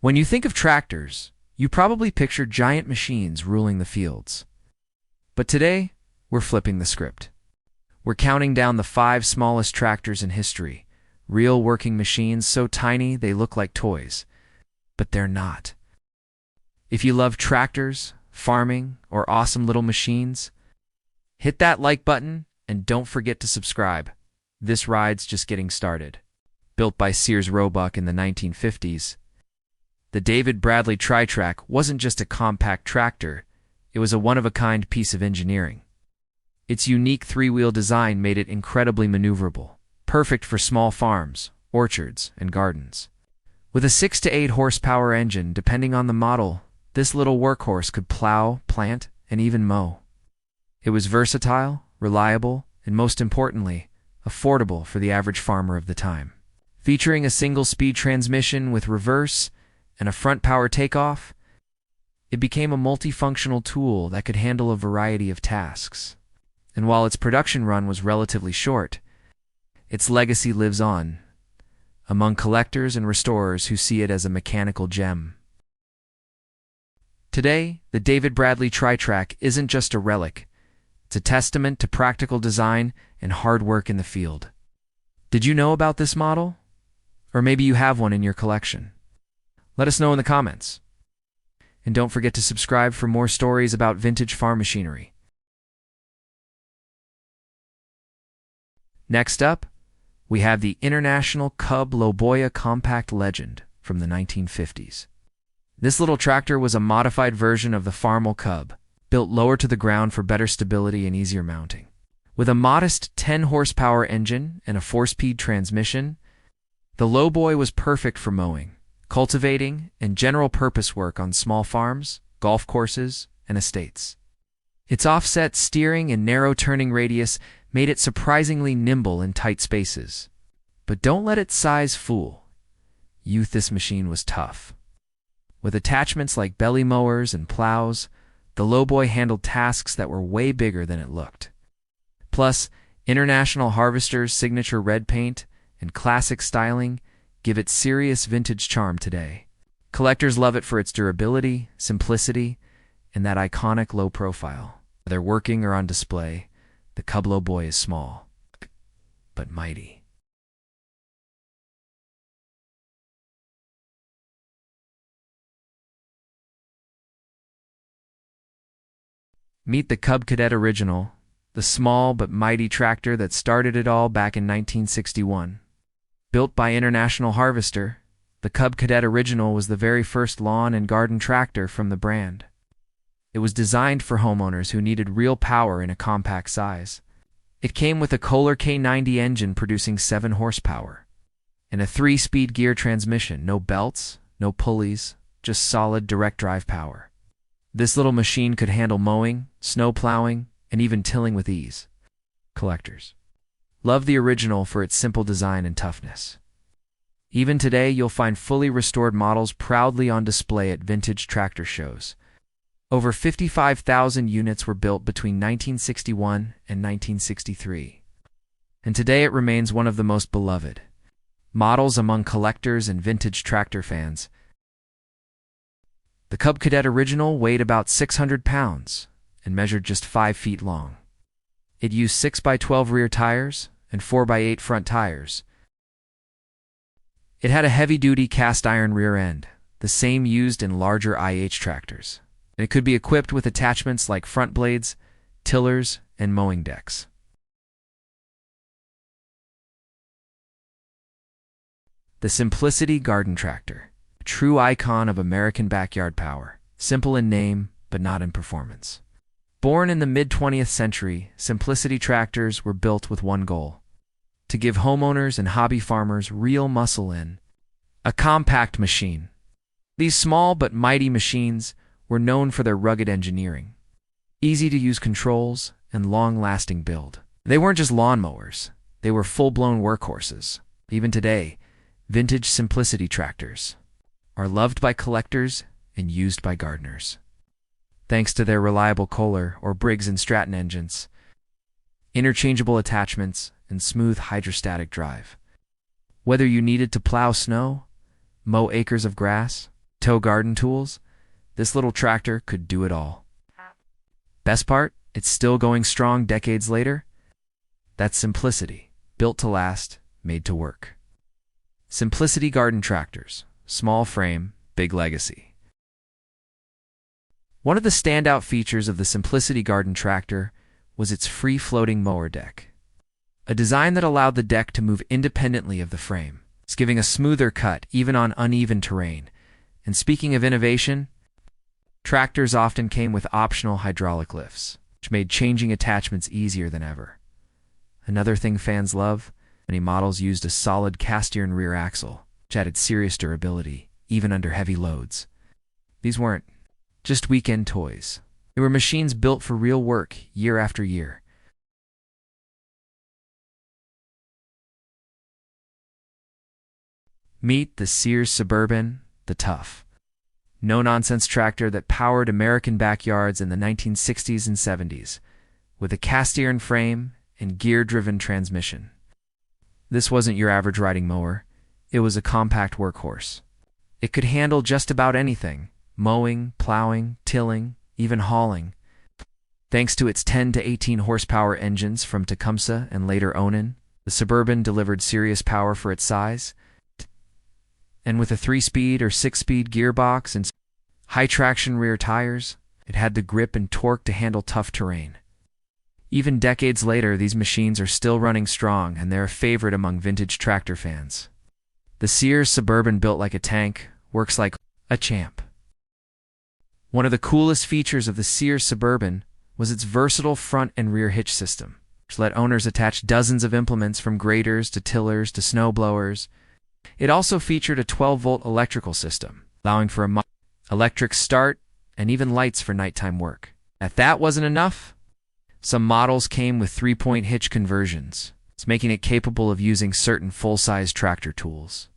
When you think of tractors, you probably picture giant machines ruling the fields. But today, we're flipping the script. We're counting down the 5 smallest tractors in history, real working machines so tiny they look like toys. But they're not. If you love tractors, farming, or awesome little machines, hit that like button and don't forget to subscribe. This ride's just getting started. Built by Sears Roebuck in the 1950s, the David Bradley Tri-Trac wasn't just a compact tractor, it was a one-of-a-kind piece of engineering. Its unique 3-wheel design made it incredibly maneuverable, perfect for small farms, orchards, and gardens. With a 6 to 8 horsepower engine, depending on the model, this little workhorse could plow, plant, and even mow. It was versatile, reliable, and most importantly, affordable for the average farmer of the time. Featuring a single-speed transmission with reverse and a front power takeoff, it became a multifunctional tool that could handle a variety of tasks. And while its production run was relatively short, its legacy lives on among collectors and restorers who see it as a mechanical gem. Today, the David Bradley Tri-Trac isn't just a relic, it's a testament to practical design and hard work in the field. Did you know about this model? Or maybe you have one in your collection. Let us know in the comments. And don't forget to subscribe for more stories about vintage farm machinery. Next up, we have the International Cub Loboya Compact Legend from the 1950s. This little tractor was a modified version of the Farmall Cub, built lower to the ground for better stability and easier mounting. With a modest 10-horsepower engine and a 4-speed transmission, the Loboy was perfect for mowing, cultivating, and general-purpose work on small farms, golf courses, and estates. Its offset steering and narrow turning radius made it surprisingly nimble in tight spaces. But don't let its size fool you. This machine was tough. With attachments like belly mowers and plows, the Loboy handled tasks that were way bigger than it looked. Plus, International Harvester's signature red paint and classic styling give it serious vintage charm today. Collectors love it for its durability, simplicity, and that iconic low profile. Whether working or on display, the Cub Loboy is small, but mighty. Meet the Cub Cadet Original, the small but mighty tractor that started it all back in 1961. Built by International Harvester, the Cub Cadet Original was the very first lawn and garden tractor from the brand. It was designed for homeowners who needed real power in a compact size. It came with a Kohler K90 engine producing 7 horsepower, and a 3-speed gear transmission, no belts, no pulleys, just solid direct drive power. This little machine could handle mowing, snow plowing, and even tilling with ease. Collectors love the original for its simple design and toughness. Even today, you'll find fully restored models proudly on display at vintage tractor shows. Over 55,000 units were built between 1961 and 1963. And today it remains one of the most beloved models among collectors and vintage tractor fans. The Cub Cadet Original weighed about 600 pounds and measured just 5 feet long. It used 6x12 rear tires and 4x8 front tires. It had a heavy-duty cast-iron rear end, the same used in larger IH tractors. And it could be equipped with attachments like front blades, tillers, and mowing decks. The Simplicity Garden Tractor, a true icon of American backyard power, simple in name but not in performance. Born in the mid-20th century, Simplicity tractors were built with one goal: to give homeowners and hobby farmers real muscle in a compact machine. These small but mighty machines were known for their rugged engineering, easy-to-use controls, and long-lasting build. They weren't just lawnmowers, they were full-blown workhorses. Even today, vintage Simplicity tractors are loved by collectors and used by gardeners. Thanks to their reliable Kohler or Briggs & Stratton engines, interchangeable attachments, and smooth hydrostatic drive. Whether you needed to plow snow, mow acres of grass, tow garden tools, this little tractor could do it all. Best part, it's still going strong decades later. That's simplicity, built to last, made to work. Simplicity Garden Tractors, small frame, big legacy. One of the standout features of the Simplicity Garden Tractor was its free-floating mower deck. A design that allowed the deck to move independently of the frame, giving a smoother cut even on uneven terrain. And speaking of innovation, tractors often came with optional hydraulic lifts, which made changing attachments easier than ever. Another thing fans love, many models used a solid cast-iron rear axle, which added serious durability, even under heavy loads. These weren't just weekend toys. They were machines built for real work year after year. Meet the Sears Suburban, the tough, no-nonsense tractor that powered American backyards in the 1960s and 70s, with a cast-iron frame and gear-driven transmission. This wasn't your average riding mower. It was a compact workhorse. It could handle just about anything: mowing, plowing, tilling, even hauling. Thanks to its 10 to 18 horsepower engines from Tecumseh and later Onan, the Suburban delivered serious power for its size. And with a 3-speed or 6-speed gearbox and high-traction rear tires, it had the grip and torque to handle tough terrain. Even decades later, these machines are still running strong, and they're a favorite among vintage tractor fans. The Sears Suburban, built like a tank, works like a champ. One of the coolest features of the Sears Suburban was its versatile front and rear hitch system, which let owners attach dozens of implements from graders to tillers to snowblowers. It also featured a 12-volt electrical system, allowing for a electric start and even lights for nighttime work. If that wasn't enough, some models came with 3-point hitch conversions, making it capable of using certain full-size tractor tools.